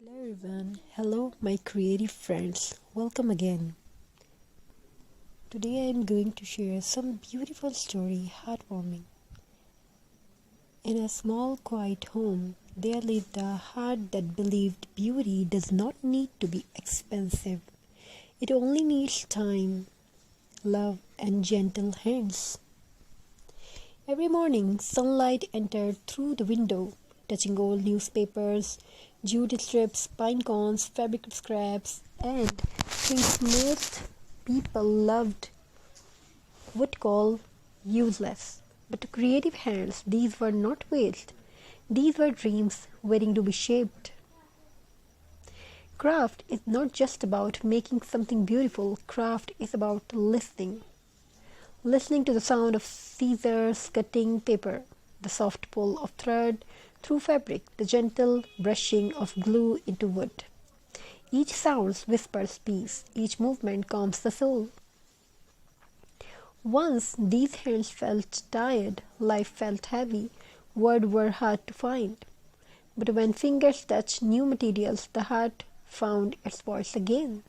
Hello everyone. Hello my creative friends. Welcome again. Today I am going to share some beautiful story, heartwarming. In a small quiet home, there lived a heart that believed beauty does not need to be expensive. It only needs time, love and gentle hands. Every morning, sunlight entered through the window, touching old newspapers, jute strips, pine cones, fabric scraps, and things most people loved would call useless. But to creative hands, these were not waste. These were dreams waiting to be shaped. Craft is not just about making something beautiful, craft is about listening. Listening to the sound of scissors cutting paper, the soft pull of thread through fabric, the gentle brushing of glue into wood. Each sound whispers peace, each movement calms the soul. Once these hands felt tired, life felt heavy, words were hard to find. But when fingers touched new materials, the heart found its voice again.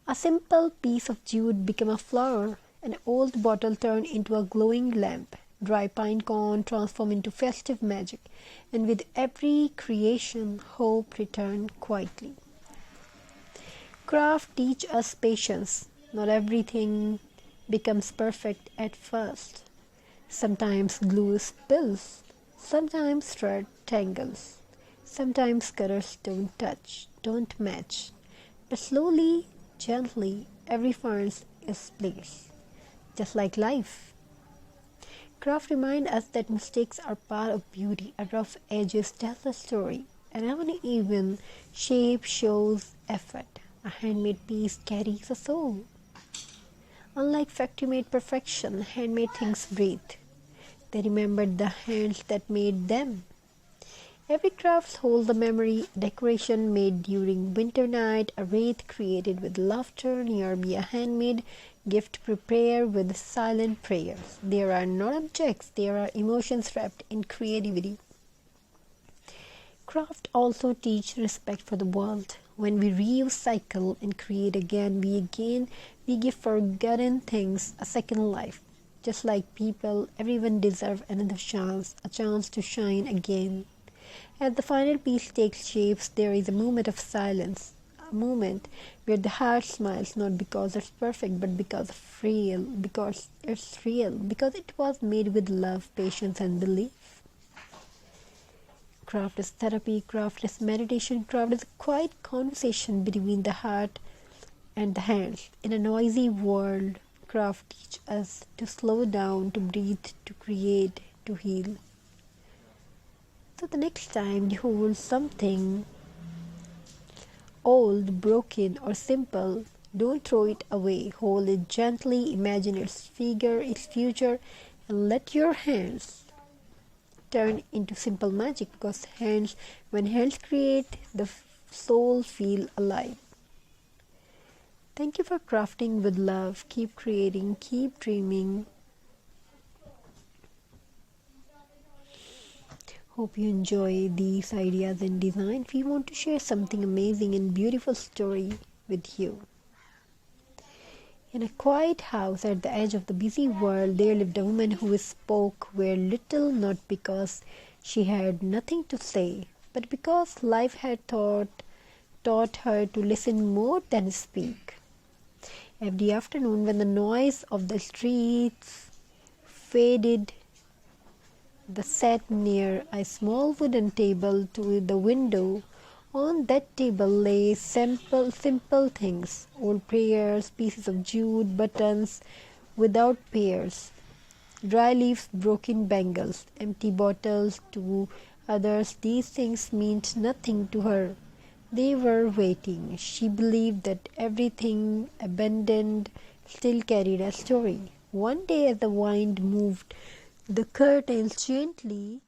A simple piece of jute became a flower, an old bottle turned into a glowing lamp, dry pine cone transformed into festive magic, and with every creation, hope returned quietly. Craft teaches us patience. Not everything becomes perfect at first. Sometimes glue spills, sometimes thread tangles, sometimes colors don't match. But slowly, gently, every finds its place, just like life. Craft reminds us that mistakes are part of beauty. A rough edges tell a story. An uneven shape shows effort. A handmade piece carries a soul. Unlike factory-made perfection, handmade things breathe. They remembered the hands that made them. Every craft holds a memory, a decoration made during winter night, a wreath created with laughter nearby, a handmade gift prepared with silent prayers. There are not objects, there are emotions wrapped in creativity. Craft also teach respect for the world. When we reuse, cycle, and create again, we give forgotten things a second life. Just like people, everyone deserves another chance, a chance to shine again. As the final piece takes shape, there is a moment of silence, a moment where the heart smiles not because it's perfect, but because it's real, because it was made with love, patience, and belief. Craft is therapy, craft is meditation, craft is a quiet conversation between the heart and the hands. In a noisy world, craft teaches us to slow down, to breathe, to create, to heal. So the next time you hold something old, broken, or simple, don't throw it away. Hold it gently, imagine its figure, its future, and let your hands turn into simple magic because when hands create, the soul feel alive. Thank you for crafting with love. Keep creating, keep dreaming. Hope you enjoy these ideas and design. We want to share something amazing and beautiful story with you. In a quiet house at the edge of the busy world, there lived a woman who spoke very little, not because she had nothing to say, but because life had taught her to listen more than speak. Every afternoon, when the noise of the streets faded, they sat near a small wooden table to the window. On that table lay simple things, old prayers, pieces of jute, buttons without pairs, dry leaves, broken bangles, empty bottles. To others, these things meant nothing to her. They were waiting. She believed that everything abandoned still carried a story. One day, as the wind moved the curtains gently,